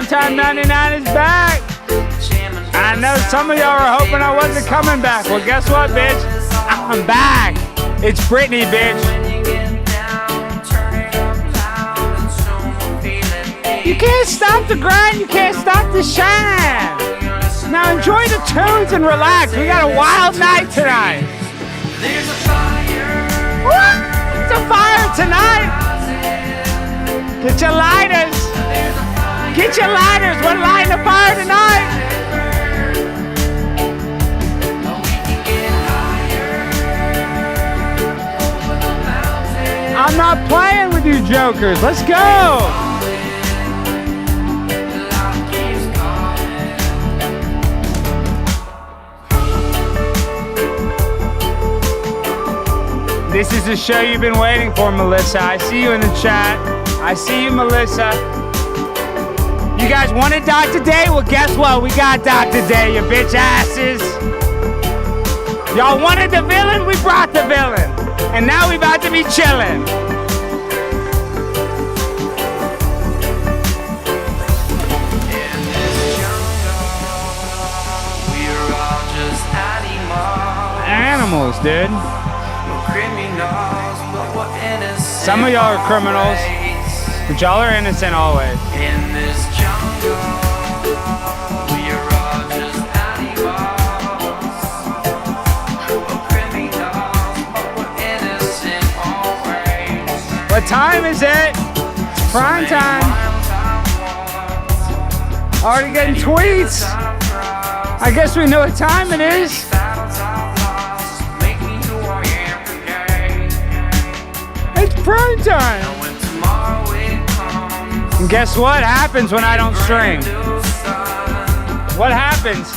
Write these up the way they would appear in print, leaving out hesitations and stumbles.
Primetime 99 is back. I know some of y'all are hoping I wasn't coming back. Well, guess what, bitch? I'm back. It's Britney, bitch. You can't stop the grind. You can't stop the shine. Now enjoy the tunes and relax. We got a wild night tonight. There's a fire. What? It's a fire tonight. Get your lighters. Get your lighters. We're lighting the fire tonight. I'm not playing with you jokers. Let's go. This is the show you've been waiting for, Melissa. I see you in the chat. I see you, Melissa. You guys wanted Dr. Day? Well, guess what? We got Dr. Day, you bitch asses. Y'all wanted the villain? We brought the villain. And now we about to be chilling. Animals, dude. Some of y'all are criminals, but y'all are innocent always. In this jungle, we are all just animals. We're criminals, but we're innocent always. What time is it? It's prime time. Already getting tweets. I guess we know what time it is. It's prime time. And guess what happens when I don't stream? What happens?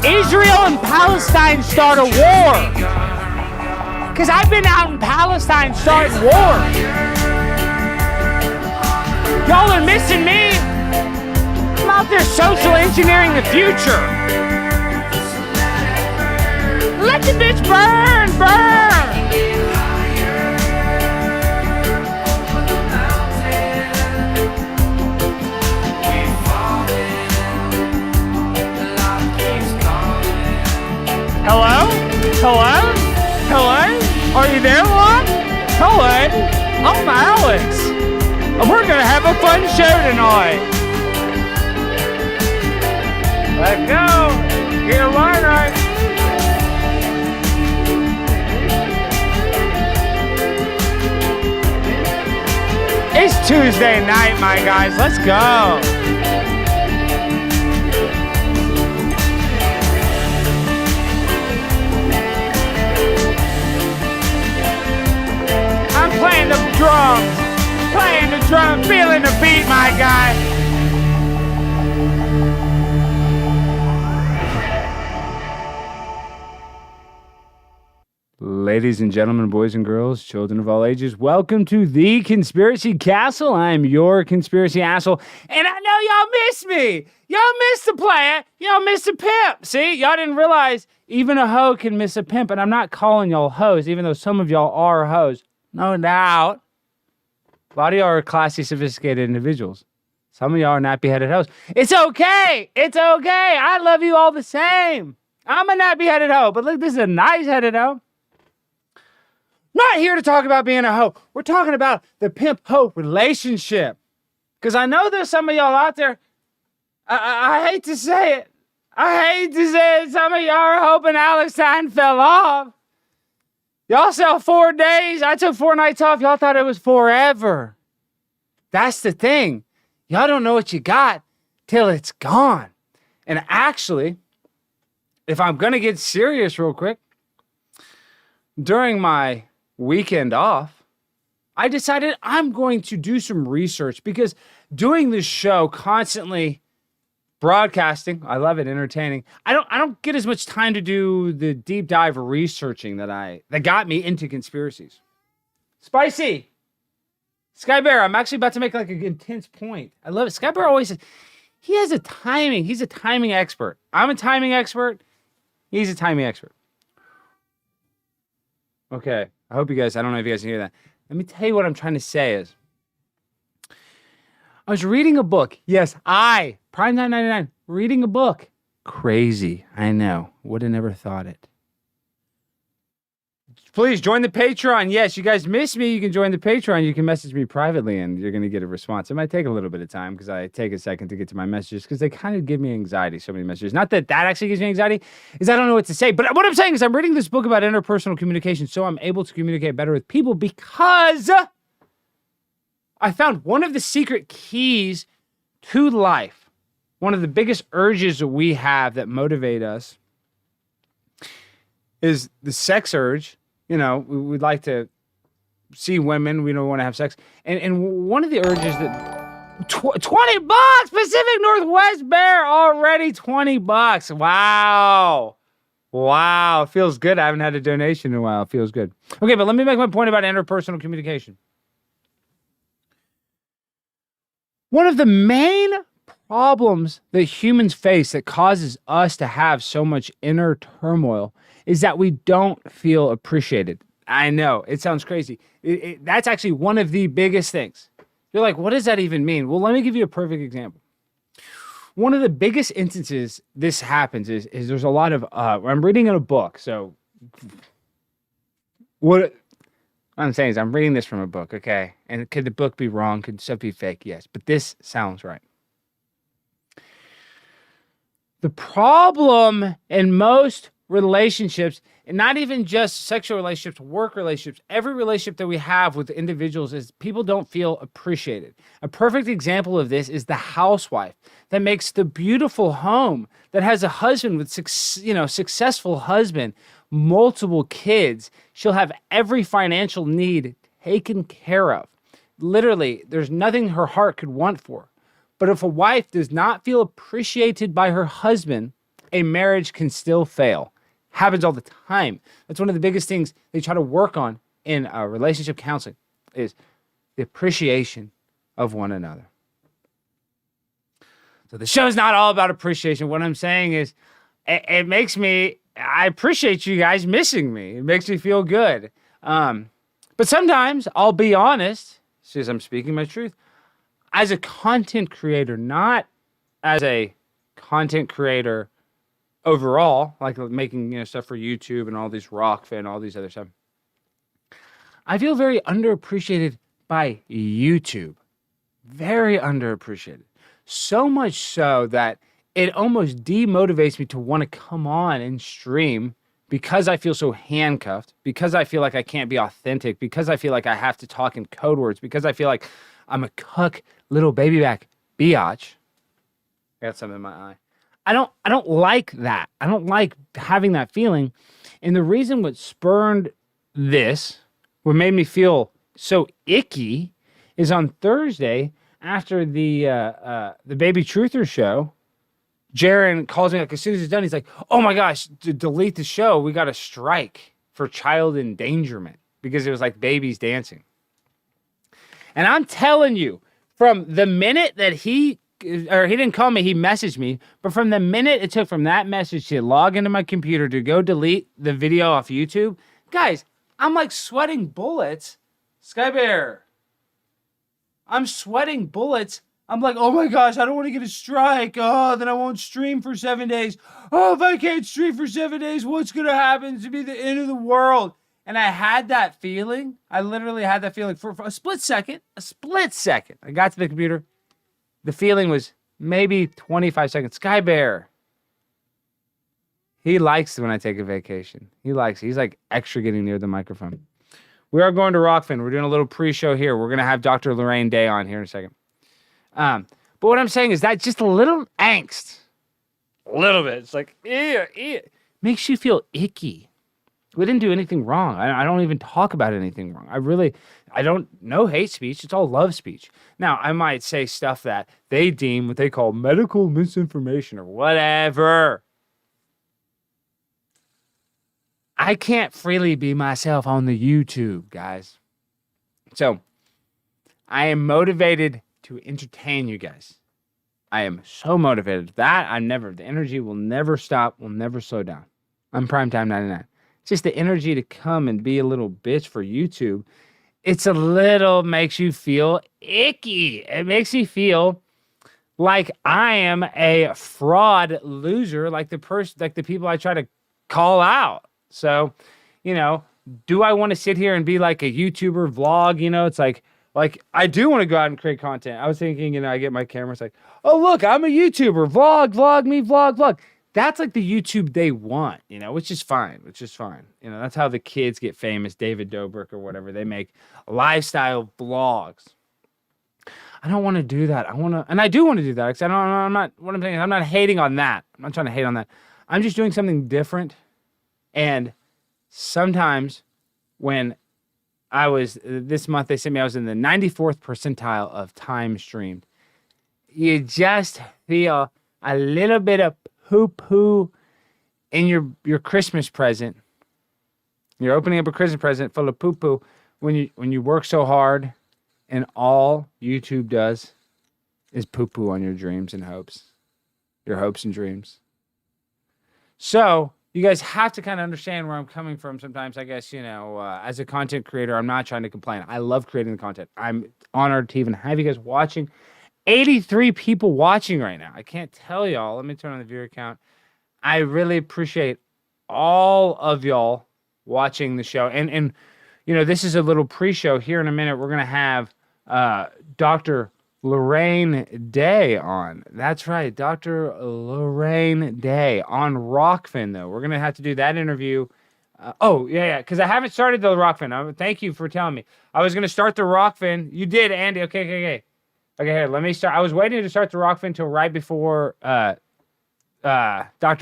Israel and Palestine start a war. Because I've been out in Palestine starting war. Y'all are missing me. I'm out there social engineering the future. Let the bitch burn, burn. Hello? Hello? Hello? Are you there, Lon? Hello? I'm Alex. And we're gonna have a fun show tonight. Let's go. Get a line right. It's Tuesday night, my guys. Let's go. I'm playing the drum, feeling the beat, my guy. Ladies and gentlemen, boys and girls, children of all ages, welcome to the Conspiracy Castle. I'm your conspiracy asshole, and I know y'all miss me. Y'all miss the player. Y'all miss the pimp. See, y'all didn't realize even a hoe can miss a pimp, and I'm not calling y'all hoes, even though some of y'all are hoes. No doubt. A lot of y'all are classy, sophisticated individuals. Some of y'all are nappy-headed hoes. It's okay. It's okay. I love you all the same. I'm a nappy-headed hoe, but look, this is a nice-headed hoe. Not here to talk about being a hoe. We're talking about the pimp-hoe relationship. Because I know there's some of y'all out there, I hate to say it. I hate to say it. Some of y'all are hoping Alex Stein fell off. Y'all sell 4 days. I took 4 nights off. Y'all thought it was forever. That's the thing. Y'all don't know what you got till it's gone. And actually, if I'm going to get serious real quick, during my weekend off, I decided I'm going to do some research because doing this show constantly broadcasting, I love it, entertaining. I don't get as much time to do the deep dive researching that got me into conspiracies. Spicy. Sky Bear, I'm actually about to make like an intense point. I love it. Sky Bear always says, he has a timing. He's a timing expert. I'm a timing expert. He's a timing expert. Okay. I don't know if you guys can hear that. Let me tell you what I'm trying to say is, I was reading a book. Yes, Primetime 99, reading a book. Crazy. I know. Would have never thought it. Please join the Patreon. Yes, you guys miss me. You can join the Patreon. You can message me privately and you're going to get a response. It might take a little bit of time because I take a second to get to my messages because they kind of give me anxiety, so many messages. Not that that actually gives me anxiety, is I don't know what to say. But what I'm saying is I'm reading this book about interpersonal communication so I'm able to communicate better with people because I found one of the secret keys to life, one of the biggest urges that we have that motivate us is the sex urge. You know, we'd like to see women. We don't want to have sex. And one of the urges that $20 Pacific Northwest Bear already $20. Wow. It feels good. I haven't had a donation in a while. It feels good. Okay, but let me make my point about interpersonal communication. One of the main problems that humans face that causes us to have so much inner turmoil is that we don't feel appreciated. I know, it sounds crazy. That's actually one of the biggest things. You're like, what does that even mean? Well, let me give you a perfect example. One of the biggest instances this happens is there's a lot of, I'm reading in a book, so what I'm saying is I'm reading this from a book, okay? And could the book be wrong? Could stuff be fake? Yes, but this sounds right. The problem in most relationships, and not even just sexual relationships, work relationships, every relationship that we have with individuals is people don't feel appreciated. A perfect example of this is the housewife that makes the beautiful home, that has a husband with successful husband, multiple kids. She'll have every financial need taken care of. Literally, there's nothing her heart could want for. But if a wife does not feel appreciated by her husband, a marriage can still fail. Happens all the time. That's one of the biggest things they try to work on in relationship counseling is the appreciation of one another. So the show's not all about appreciation. What I'm saying is I appreciate you guys missing me. It makes me feel good. But sometimes, I'll be honest, since I'm speaking my truth, as a content creator, not as a content creator overall, like making stuff for YouTube and all these Rockfin and all these other stuff, I feel very underappreciated by YouTube. Very underappreciated. So much so that it almost demotivates me to want to come on and stream because I feel so handcuffed, because I feel like I can't be authentic, because I feel like I have to talk in code words, because I feel like I'm a cuck little baby back biatch. I got something in my eye. I don't like that. I don't like having that feeling. And the reason what spurned this, what made me feel so icky, is on Thursday after the Baby Truther show, Jaron calls me like as soon as it's done. He's like, "Oh my gosh, to delete the show, we got a strike for child endangerment because it was like babies dancing." And I'm telling you, from the minute that he didn't call me, he messaged me. But from the minute it took from that message to log into my computer to go delete the video off YouTube, guys, I'm like sweating bullets. Sky Bear, I'm sweating bullets. I'm like, oh my gosh, I don't want to get a strike. Oh, then I won't stream for 7 days. Oh, if I can't stream for 7 days, what's going to happen? It's going to be the end of the world. And I had that feeling. I literally had that feeling for a split second. I got to the computer. The feeling was maybe 25 seconds. Sky Bear, he likes when I take a vacation. He likes it. He's like extra getting near the microphone. We are going to Rockfin. We're doing a little pre-show here. We're going to have Dr. Lorraine Day on here in a second. But what I'm saying is that just a little angst. A little bit. It's like, ew. Makes you feel icky. We didn't do anything wrong. I don't even talk about anything wrong. I don't know hate speech. It's all love speech. Now, I might say stuff that they deem what they call medical misinformation or whatever. I can't freely be myself on the YouTube, guys. So, I am motivated to entertain you guys. I am so motivated. The energy will never stop, will never slow down. I'm Primetime 99. Just the energy to come and be a little bitch for YouTube it's a little makes you feel icky. It makes you feel like I am a fraud loser, like the people I try to call out. So, do I want to sit here and be like a YouTuber vlog? It's like I do want to go out and create content. I was thinking, I get my camera, it's like, oh look, I'm a YouTuber, vlog me, vlog. That's like the YouTube they want, which is fine. That's how the kids get famous, David Dobrik or whatever. They make lifestyle vlogs. I don't want to do that. And I do want to do that because I'm not hating on that. I'm not trying to hate on that. I'm just doing something different. And sometimes when this month they sent me, I was in the 94th percentile of time streamed. You just feel a little bit of poo-poo in your Christmas present. You're opening up a Christmas present full of poo-poo when you work so hard and all YouTube does is poo-poo on your dreams and hopes. Your hopes and dreams. So you guys have to kind of understand where I'm coming from sometimes. I guess, as a content creator, I'm not trying to complain. I love creating the content. I'm honored to even have you guys watching. 83 people watching right now. I can't tell y'all. Let me turn on the viewer count. I really appreciate all of y'all watching the show. And this is a little pre-show. Here in a minute, we're going to have Dr. Lorraine Day on. That's right, Dr. Lorraine Day on Rockfin, though. We're going to have to do that interview. Because I haven't started the Rockfin. Thank you for telling me. I was going to start the Rockfin. You did, Andy. Okay, here, let me start. I was waiting to start the Rockfin until right before Dr.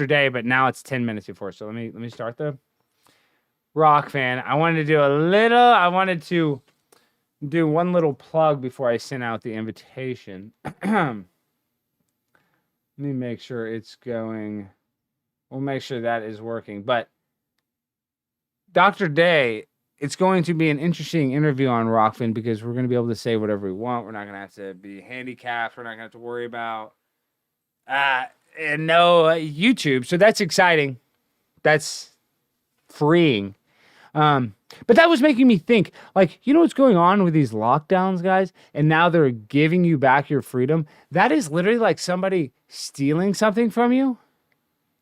Day, but now it's 10 minutes before. So let me start the Rockfin. I wanted to do one little plug before I send out the invitation. Let me make sure it's going. We'll make sure that is working. But Dr. Day, it's going to be an interesting interview on Rockfin because we're going to be able to say whatever we want. We're not going to have to be handicapped. We're not going to have to worry about YouTube. So that's exciting. That's freeing. But that was making me think, what's going on with these lockdowns, guys? And now they're giving you back your freedom. That is literally like somebody stealing something from you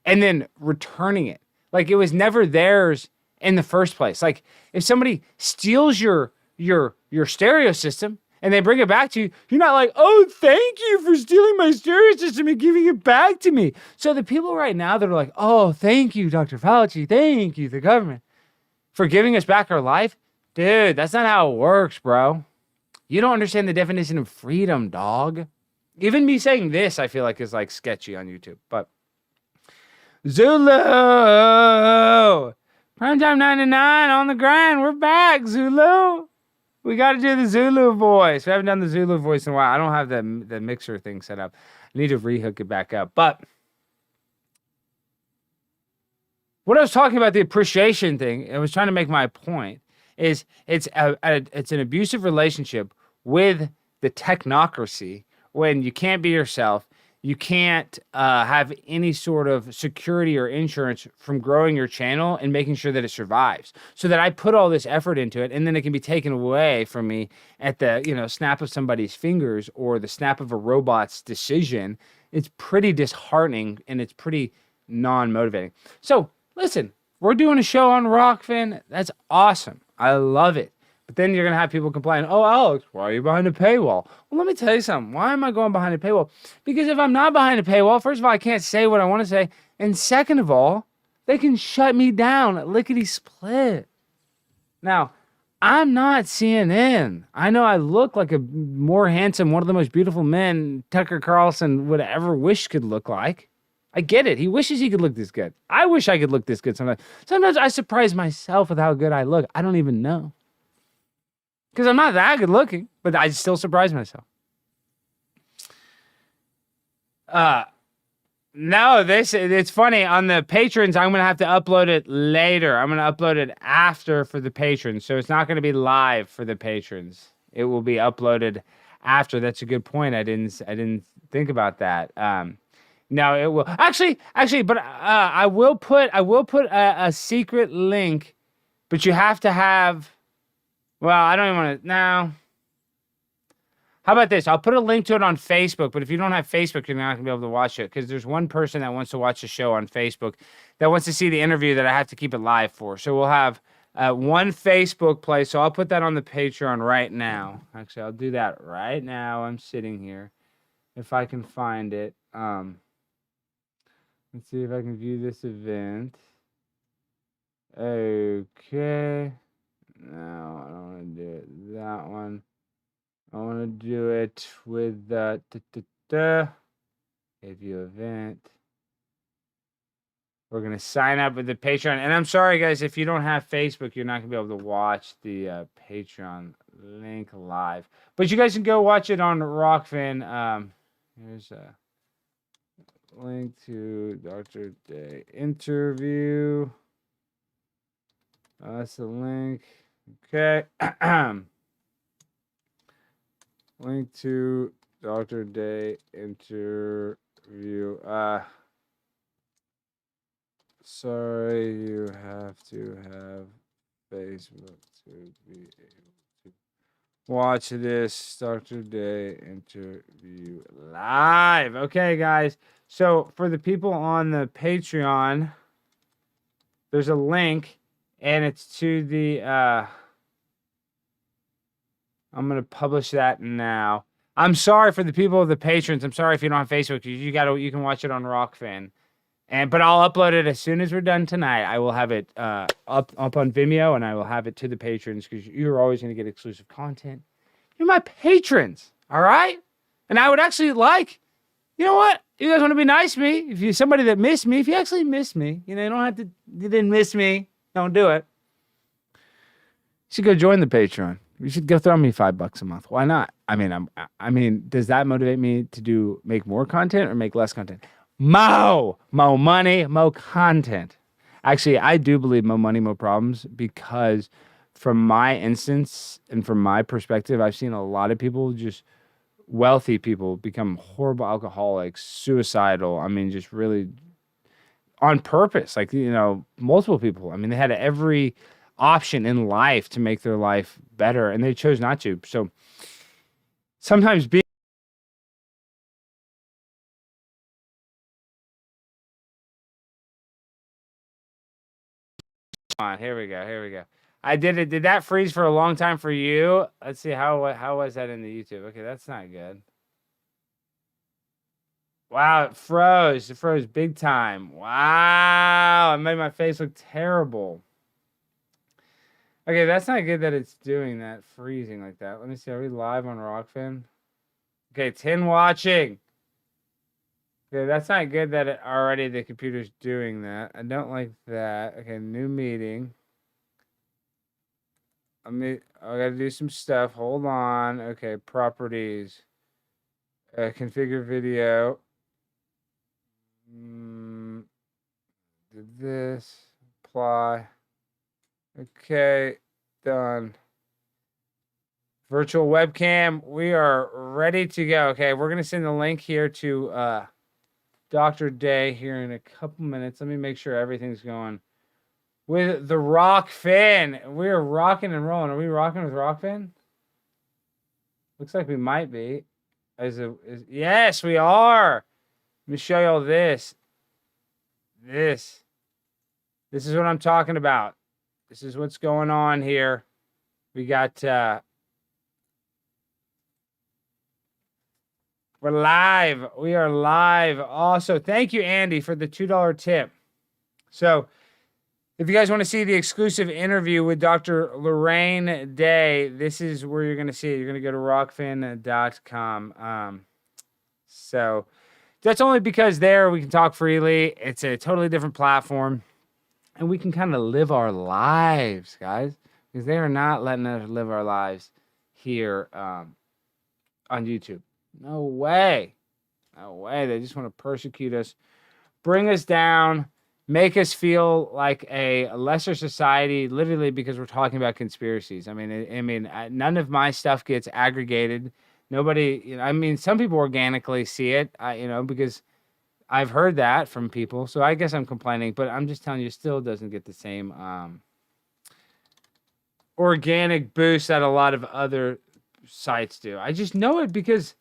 and then returning it. Like it was never theirs in the first place. Like if somebody steals your stereo system and they bring it back to you, you're not like, oh, thank you for stealing my stereo system and giving it back to me. So the people right now that are like, oh, thank you, Dr. Fauci. Thank you, the government, for giving us back our life. Dude, that's not how it works, bro. You don't understand the definition of freedom, dog. Even me saying this, I feel like is like sketchy on YouTube. But Zulu! Primetime 99 on the grind. We're back, Zulu. We got to do the Zulu voice. We haven't done the Zulu voice in a while. I don't have the mixer thing set up. I need to rehook it back up. But what I was talking about, the appreciation thing, I was trying to make my point, is it's an abusive relationship with the technocracy when you can't be yourself. You can't have any sort of security or insurance from growing your channel and making sure that it survives. So that I put all this effort into it and then it can be taken away from me at the snap of somebody's fingers or the snap of a robot's decision. It's pretty disheartening and it's pretty non-motivating. So listen, we're doing a show on Rockfin. That's awesome. I love it. But then you're going to have people complain, oh, Alex, why are you behind a paywall? Well, let me tell you something. Why am I going behind a paywall? Because if I'm not behind a paywall, first of all, I can't say what I want to say. And second of all, they can shut me down lickety-split. Now, I'm not CNN. I know I look like a more handsome, one of the most beautiful men Tucker Carlson would ever wish could look like. I get it. He wishes he could look this good. I wish I could look this good sometimes. Sometimes I surprise myself with how good I look. I don't even know. Because I'm not that good looking, but I still surprise myself. No, it's funny. On the patrons, I'm going to have to upload it later. I'm going to upload it after for the patrons. So it's not going to be live for the patrons. It will be uploaded after. That's a good point. I didn't think about that. No, it will actually, but I will put a secret link, but you have to have. Well, I don't even want to. No. How about this? I'll put a link to it on Facebook, but if you don't have Facebook, you're not going to be able to watch it because there's one person that wants to watch the show on Facebook that wants to see the interview that I have to keep it live for. So we'll have one Facebook play. So I'll put that on the Patreon right now. Actually, I'll do that right now. I'm sitting here. If I can find it. Let's see if I can view this event. Okay. No, I don't want to do it. That one. I want to do it with the view event. We're going to sign up with the Patreon. And I'm sorry, guys, if you don't have Facebook, you're not going to be able to watch the Patreon link live. But you guys can go watch it on Rockfin. Here's a link to Dr. Day interview. That's the link. Okay. Link to Dr. Day interview. Sorry, you have to have Facebook to be able to watch this Dr. Day interview live. Okay, guys. So for the people on the Patreon, there's a link, and it's to the I'm going to publish that now. I'm sorry for the people of the patrons. I'm sorry if you don't have Facebook. You can watch it on Rockfin. But I'll upload it as soon as we're done tonight. I will have it up on Vimeo, and I will have it to the patrons because you're always going to get exclusive content. You're my patrons, all right? And I would actually you know what? You guys want to be nice to me? If you're somebody that missed me, if you actually missed me, you didn't miss me, don't do it. You should go join the Patreon. You should go throw me $5 a month. Why not? I mean, does that motivate me to make more content or make less content? Mo money, mo content. Actually, I do believe mo money, mo problems because from my instance and from my perspective, I've seen a lot of people, just wealthy people, become horrible alcoholics, suicidal. I mean, just really on purpose. Multiple people. I mean, they had every option in life to make their life better, and they chose not to. So sometimes being on, here we go. I did it. Did that freeze for a long time for you? Let's see how was that in the YouTube? Okay, that's not good. Wow, it froze. It froze big time. Wow, it made my face look terrible. Okay, that's not good that it's doing that, freezing like that. Let me see. Are we live on Rockfin? Okay, 10 watching. Okay, that's not good that already the computer's doing that. I don't like that. Okay, new meeting. I gotta do some stuff. Hold on. Okay, properties. Configure video. Did this. Apply. Okay, done. Virtual webcam. We are ready to go. Okay, we're gonna send the link here to Dr. Day here in a couple minutes. Let me make sure everything's going with the Rockfin. We're rocking and rolling. Are we rocking with Rockfin? Looks like we might be. Yes, we are. Let me show y'all this. This is what I'm talking about. This is what's going on here. We got we're live. We are live. Also, thank you, Andy, for the $2 tip. So, if you guys want to see the exclusive interview with Dr. Lorraine Day, this is where you're going to see it. You're going to go to rockfin.com. So, that's only because there we can talk freely. It's a totally different platform. And we can kind of live our lives, guys. Because they are not letting us live our lives here on YouTube. No way. No way. They just want to persecute us, bring us down, make us feel like a lesser society, literally because we're talking about conspiracies. I mean, none of my stuff gets aggregated. Nobody, some people organically see it, because I've heard that from people. So I guess I'm complaining, but I'm just telling you, it still doesn't get the same organic boost that a lot of other sites do. I just know it because,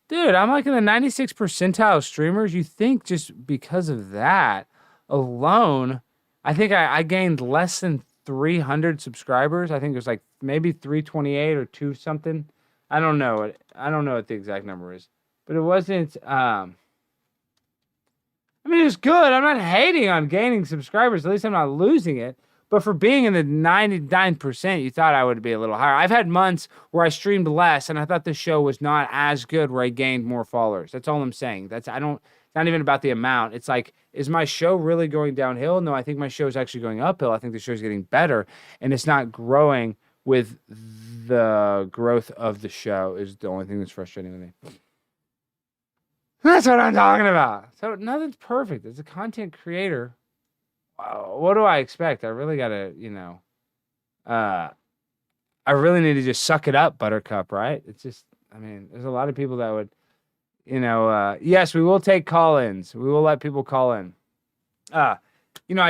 dude, I'm like in the 96th percentile of streamers. You think just because of that alone, I think I gained less than 300 subscribers. I think it was like maybe 328 or 2 something. I don't know it. I don't know what the exact number is, but it wasn't. I mean, it was good. I'm not hating on gaining subscribers. At least I'm not losing it. But for being in the 99%, you thought I would be a little higher. I've had months where I streamed less, and I thought the show was not as good where I gained more followers. That's all I'm saying. It's not even about the amount. It's like, is my show really going downhill? No, I think my show is actually going uphill. I think the show's getting better, and it's not growing with the growth of the show is the only thing that's frustrating with me. That's what I'm talking about. So nothing's perfect. As a content creator, what do I expect? I really gotta, I really need to just suck it up, Buttercup, right? It's just, I mean, there's a lot of people that would, yes, we will take call-ins. We will let people call in. I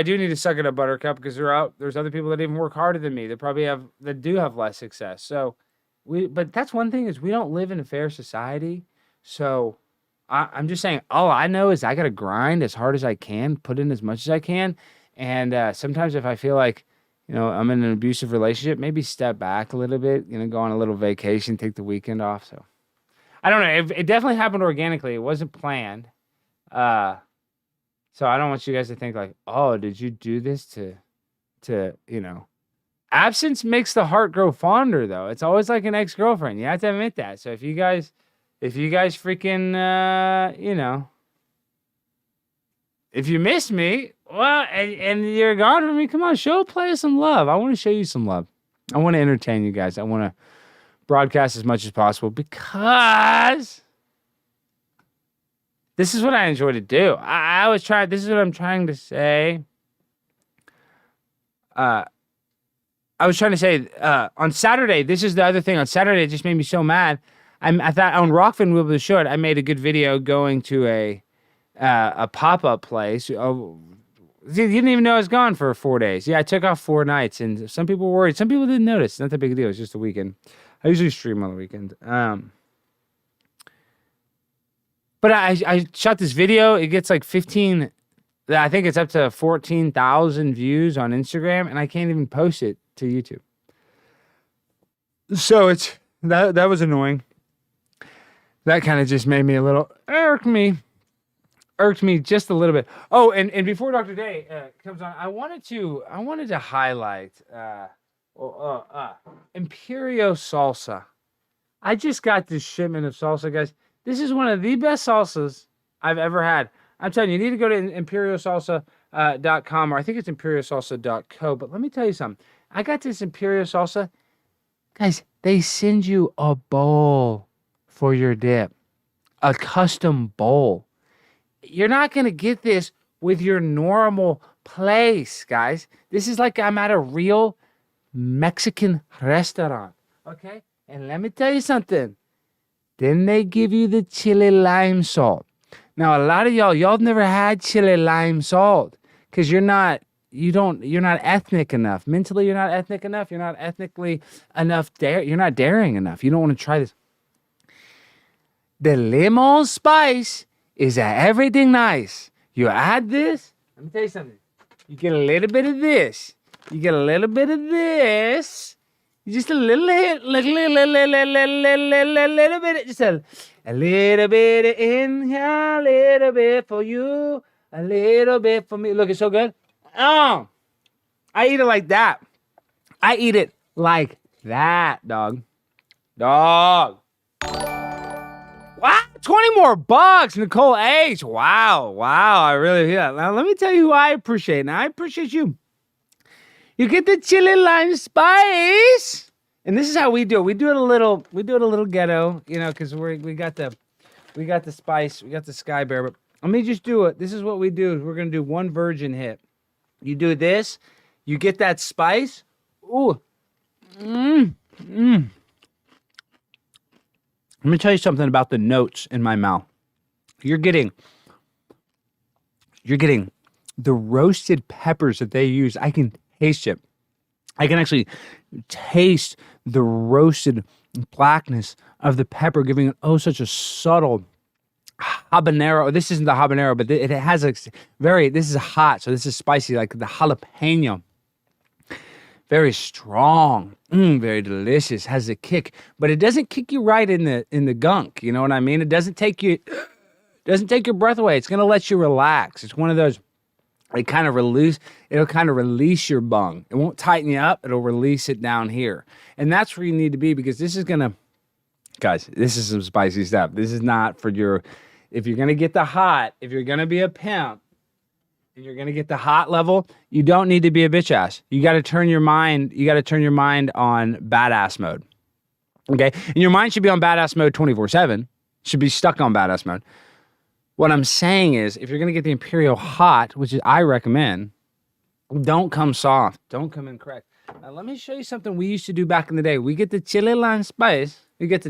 do need to suck it up, Buttercup, because there's other people that even work harder than me that do have less success. So but that's one thing is we don't live in a fair society. So I'm just saying, all I know is I got to grind as hard as I can, put in as much as I can. And sometimes if I feel like, I'm in an abusive relationship, maybe step back a little bit, go on a little vacation, take the weekend off. So I don't know. It definitely happened organically. It wasn't planned. So I don't want you guys to think like, oh, did you do this to absence makes the heart grow fonder though. It's always like an ex-girlfriend. You have to admit that. So if you guys freaking, if you miss me, well, and you're gone from me, come on, play us some love. I want to show you some love. I want to entertain you guys. I want to broadcast as much as possible because this is what I enjoy to do. This is what I'm trying to say. I was trying to say, on Saturday, this is the other thing. On Saturday, it just made me so mad. I thought on Rockfin, we'll be able to show it. I made a good video going to a pop-up place. Oh, you didn't even know I was gone for 4 days. Yeah, I took off 4 nights, and some people were worried. Some people didn't notice. It's not that big a deal. It's just a weekend. I usually stream on the weekend. But I shot this video. It gets like 15, I think it's up to 14,000 views on Instagram, and I can't even post it to YouTube. So that was annoying. That kind of just made me a little, irked me just a little bit. Oh, and before Dr. Day comes on, I wanted to highlight Imperio salsa. I just got this shipment of salsa, guys. This is one of the best salsas I've ever had. I'm telling you, you need to go to imperialsalsa.com, or I think it's imperialsalsa.co. But let me tell you something. I got this Imperial salsa. Guys, they send you a bowl for your dip, a custom bowl. You're not going to get this with your normal place, guys. This is like I'm at a real Mexican restaurant, okay? And let me tell you something. Then they give you the chili lime salt. Now, a lot of y'all never had chili lime salt because you're not ethnic enough. Mentally, you're not ethnic enough. You're not ethnically enough. You're not daring enough. You don't want to try this. The lemon spice is everything nice. You add this. Let me tell you something. You get a little bit of this. You get a little bit of this. Just a little hit, little bit, just a little bit in here, a little bit for you, a little bit for me. Look, it's so good. Oh, I eat it like that. I eat it like that, dog. Dog. Wow, 20 more bucks, Nicole H. Wow. I really feel that. Now, let me tell you who I appreciate. Now, I appreciate you. You get the chili lime spice, and this is how we do it. We do it a little ghetto, because we got the spice, we got the Sky Bear. But let me just do it. This is what we do. We're gonna do one virgin hit. You do this, you get that spice. Ooh, Let me tell you something about the notes in my mouth. You're getting the roasted peppers that they use. I can taste it. I can actually taste the roasted blackness of the pepper, giving it such a subtle habanero. This isn't the habanero, but it has a this is hot, so this is spicy, like the jalapeno. Very strong, very delicious, has a kick, but it doesn't kick you right in the gunk. You know what I mean? It doesn't take your breath away. It's gonna let you relax. It's one of those. It'll kind of release your bung. It won't tighten you up. It'll release it down here, and that's where you need to be, because this is gonna, guys. This is some spicy stuff. This is not for if you're gonna get the hot. If you're gonna be a pimp, and you're gonna get the hot level, you don't need to be a bitch ass. You got to turn your mind. You got to turn your mind on badass mode. Okay, and your mind should be on badass mode 24/7. Should be stuck on badass mode. What I'm saying is, if you're gonna get the Imperial hot, which is I recommend, don't come soft. Don't come in correct. Now let me show you something we used to do back in the day. We get the chili lime spice. We used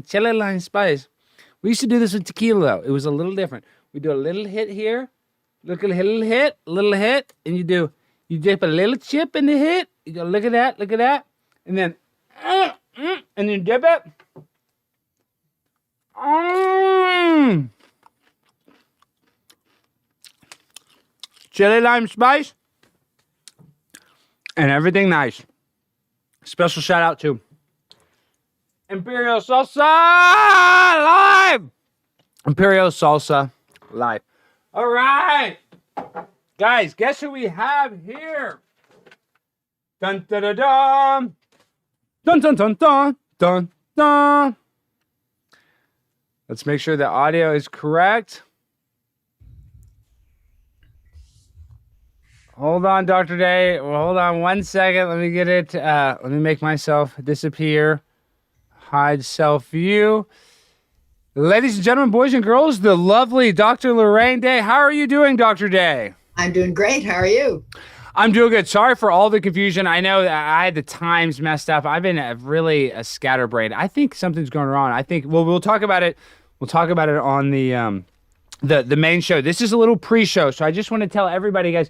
to do this with tequila though. It was a little different. We do a little hit here. Look at a little hit, and you dip a little chip in the hit. You go, look at that, and then, and you dip it. Chili lime spice, and everything nice. Special shout out to Imperial Salsa Live. Imperial Salsa Live. All right, guys, guess who we have here? Dun dun dun dun dun dun dun dun dun dun. Let's make sure the audio is correct. Hold on, Dr. Day. Well, hold on 1 second. Let me get it. Let me make myself disappear. Hide self view. Ladies and gentlemen, boys and girls, the lovely Dr. Lorraine Day. How are you doing, Dr. Day? I'm doing great. How are you? I'm doing good. Sorry for all the confusion. I know that I had the times messed up. I've been really a scatterbrain. I think something's going wrong. I think, well, we'll talk about it. We'll talk about it on the main show. This is a little pre-show, so I just want to tell everybody, guys,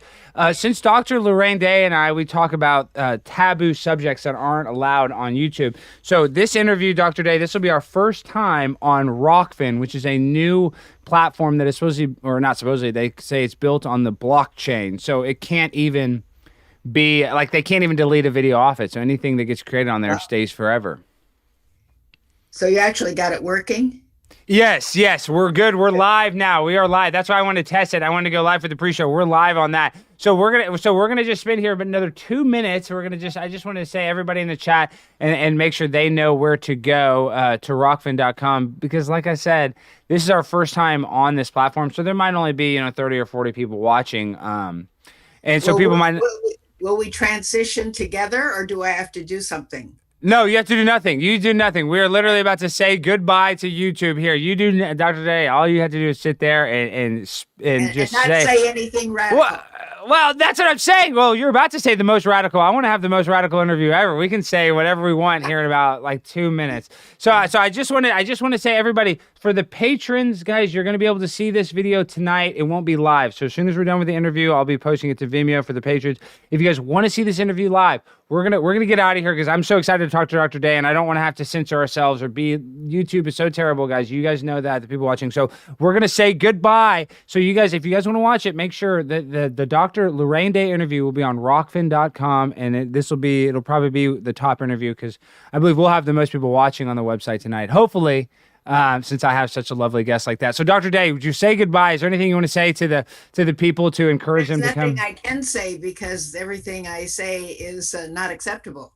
since Dr. Lorraine Day and we talk about taboo subjects that aren't allowed on YouTube. So this interview, Dr. Day, this will be our first time on Rockfin, which is a new platform that is supposedly, or not supposedly, they say it's built on the blockchain. So it can't even be, like, they can't even delete a video off it. So anything that gets created on there stays forever. So you actually got it working? Yes, we're good. We're live now. We are live. That's why I want to test it. I want to go live for the pre-show. We're live on that. So we're gonna just spend here but another 2 minutes. I just want to say everybody in the chat and make sure they know where to go to rockfin.com, because like I said, this is our first time on this platform. So there might only be 30 or 40 people watching. And so people might. Will we transition together, or do I have to do something? No, you have to do nothing. You do nothing. We are literally about to say goodbye to YouTube here. You do, Dr. Day. All you have to do is sit there and just not say anything radical. Well, that's what I'm saying. Well, you're about to say the most radical. I want to have the most radical interview ever. We can say whatever we want here in about like 2 minutes. So I just want to say, everybody, for the patrons, guys, you're going to be able to see this video tonight. It won't be live. So as soon as we're done with the interview, I'll be posting it to Vimeo for the patrons. If you guys want to see this interview live, we're gonna get out of here because I'm so excited to talk to Dr. Day, and I don't want to have to censor ourselves or be. YouTube is so terrible, guys. You guys know that, the people watching. So we're gonna say goodbye. So you guys, if you guys want to watch it, make sure that the Dr. Lorraine Day interview will be on rockfin.com, and it'll probably be the top interview because I believe we'll have the most people watching on the website tonight. Hopefully. Since I have such a lovely guest like that. So Dr. Day, would you say goodbye? Is there anything you want to say to the people to encourage them to come? There's nothing I can say because everything I say is not acceptable.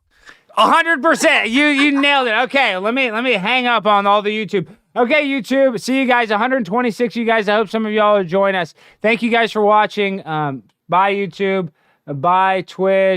100%. You nailed it. Okay, let me hang up on all the YouTube. Okay, YouTube. See you guys. 126 you guys. I hope some of y'all will join us. Thank you guys for watching. Bye, YouTube. Bye, Twitch.